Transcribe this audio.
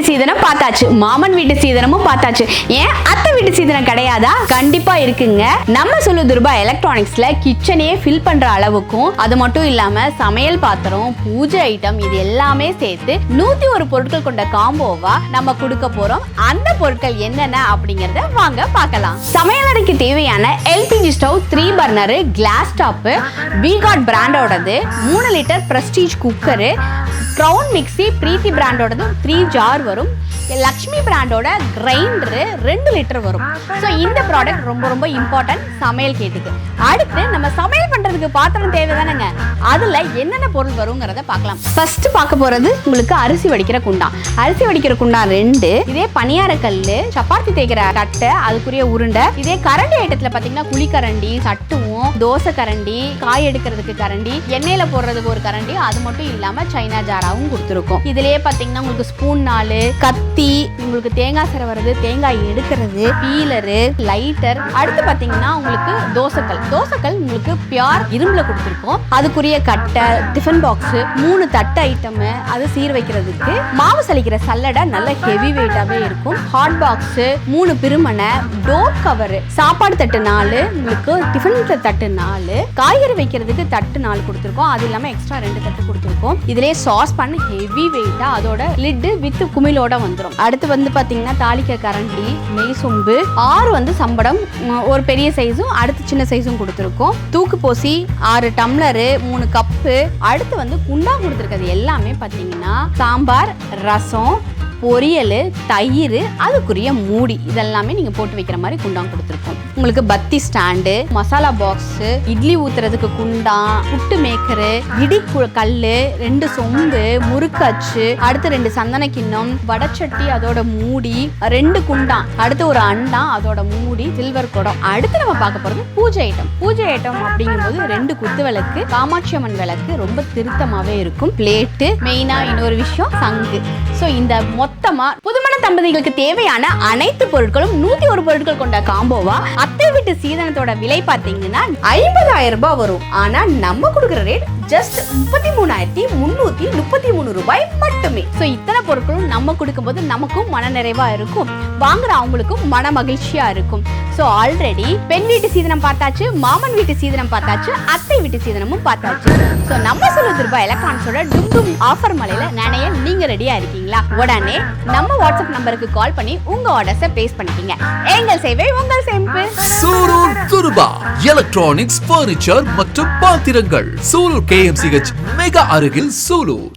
சீதனம் பார்த்தாச்சு, மாமன் வீட்டு சீதனமும் பார்த்தாச்சு. ஏன் அத்தை வீட்டு சீதனம் கிடையாதா? கண்டிப்பா இருக்குங்க. நம்ம சொல்லுதுருபா எலக்ட்ரானிக்ஸ்ல கிச்சனையே ஃபில் பண்ற அளவுக்கும், அது மட்டும் இல்லாம சமையல் பாத்திரம், பூஜை ஐட்டம் இது எல்லாமே சேர்த்து 101 பொருட்கள் கொண்ட காம்போவா நம்ம கொடுக்க போறோம். அந்த பொருட்கள் என்னென்ன அப்படிங்கறத வாங்க பார்க்கலாம். சமையலறைக்கு தேவையான LPG stove 3 burner, glass top, V Guard பிராண்டோடது, 3 litre Prestige cooker, Crown mixie Preethi பிராண்டோடது 3 ஜார் வரும், லக்ஷ்மி பிராண்டோட கிரைண்டரு 2 லிட்டர் வரும். ஸோ இந்த ப்ராடக்ட் ரொம்ப ரொம்ப இம்பார்ட்டன்ட் சமையல் கேட்டுக்கு. அடுத்து நம்ம சமையல் பண்றதுக்கு பாத்திரம் தேவை தானேங்க, அதுல என்னென்ன பொருள் வருங்கிறத பார்க்கலாம். ஃபர்ஸ்ட் பார்க்க போறது உங்களுக்கு அரிசி வடிக்கிற குண்டான். அரிசி வடிக்கிற குண்டான் 2, இதே பனியார கல்லு, சப்பாத்தி தேய்க்கிற தட்டை, அதுக்குரிய உருண்டை, இதே கரண்டி ஐட்டத்துல பாத்தீங்கன்னா குழிக்கரண்டி, சட்டுவும், தோசை கரண்டி, காய் எடுக்கிறதுக்கு கரண்டி, எண்ணெயில போடுறதுக்கு ஒரு கரண்டி, அது மட்டும் இல்லாம சைனா ஜாராவும் கொடுத்துருக்கோம். இதுலயே பாத்தீங்கன்னா உங்களுக்கு ஸ்பூன் 4, கத்தி, உங்களுக்கு தேங்காய் சிரவறது, தேங்காய் எடுக்கிறது, பீலரு, லைட்டர். அடுத்து பாத்தீங்கன்னா உங்களுக்கு தோசைக்கல் உங்களுக்கு பியூர் இரும்புல கொடுத்துருக்கோம். அதுக்குரிய கட்டை, டிஃபன் பாக்ஸ், 3 தட்டு ஐட்டம், அது சீர் வைக்கிறதுக்கு, மாவு சலிக்கிற சல்லடை நல்ல ஹெவி வெயிட்டாவே இருக்கும், ஹாட் பாக்ஸ், 3 பிரிமனை, டோர் கவர், சாப்பாடு தட்டு 4, உங்களுக்கு டிஃபன் தட்டு 4, காய்கறி வைக்கிறதுக்கு தட்டு 4 கொடுத்துருக்கோம். அது இல்லாம எக்ஸ்ட்ரா 2 தட்டு கொடுத்துருக்கோம். இதுலயே சாஸ் பண்ண ஹெவி வெயிட்டா, அதோட லிட் வித் குமிழோட வந்துடும். அடுத்து வந்து பாத்தீங்கன்னா தாளிக்க கரண்டி, நெய் சொம்பு, 6 சம்படம், ஒரு பெரிய சைஸும் அடுத்து சின்ன சைஸும் கொடுத்துருக்கோம். தூக்கு போசி, 6 டம்ளரு, 3 கப்பு. அடுத்து குண்டா கொடுத்துருக்கிறது எல்லாமே பாத்தீங்கன்னா சாம்பார், ரசம், பொரியல், தயிர், அதுக்குரிய மூடி, இதெல்லாமே நீங்க போட்டு வைக்கிற மாதிரி குண்டான் கொடுத்துருக்கோம். உங்களுக்கு பத்தி ஸ்டாண்டு, மசாலா பாக்ஸ், இட்லி ஊத்துறதுக்கு குண்டான், புட்டு மேக்கரு, இடி கல்லு, 2 சொம்பு, முறுக்கு அச்சு, அடுத்து 2 சந்தன கிண்ணம், வடச்சட்டி, அதோட மூடி, 2 குண்டான், அடுத்து ஒரு அண்டா, அதோட மூடி, சில்வர் குடம். அடுத்து நம்ம பார்க்க போறது பூஜை ஐட்டம். பூஜை ஐட்டம் அப்படிங்கும்போது 2 குத்து விளக்கு, காமாட்சி அம்மன் விளக்கு, ரொம்ப திருத்தமாவே இருக்கும். பிளேட்டு, மெயினா இன்னொரு விஷயம் சங்கு. ஸோ இந்த மொத்தமா புதுமண தம்பதிகளுக்கு தேவையான அனைத்து பொருட்களும் 101 பொருட்கள் கொண்ட காம்போவா அத்தை வீட்டு சீதனத்தோட விலை பார்த்தீங்கன்னா 50,000 ரூபாய் வரும். ஆனா நம்ம கொடுக்குற ரேட் ஜஸ்ட் 33,333 ரூபாய் மட்டுமே. ஸோ இத்தனை பொருட்களும் நம்ம கொடுக்கும்போது நமக்கும் மன நிறைவா இருக்கும், வாங்குற அவங்களுக்கும் மன மகிழ்ச்சியா இருக்கும். ஸோ ஆல்ரெடி பெண் வீட்டு சீதனம் பார்த்தாச்சு, மாமன் வீட்டு சீதனம் பார்த்தாச்சு, அத்தை வீட்டு சீதனமும் பார்த்தாச்சு. ஸோ நம்ம சொல்லுதுருபா எலக்ட்ரானிக்ஸோட டும் ஆஃபர் மலையில நினைய நீங்க ரெடியா இருக்கீங்களா? உடனே நம்ம வாட்ஸ்அப் நம்பருக்கு கால் பண்ணி உங்க ஆர்டர்ஸை பேஸ் பண்ணிக்கீங்க. எங்கள் சேவை உங்கள் சேமிப்பு. சூலூர் துருபா எலக்ட்ரானிக்ஸ், பர்னிச்சர் மற்றும் பாத்திரங்கள். சூலூர் KMCH மெகா அருகில் சூலூர்.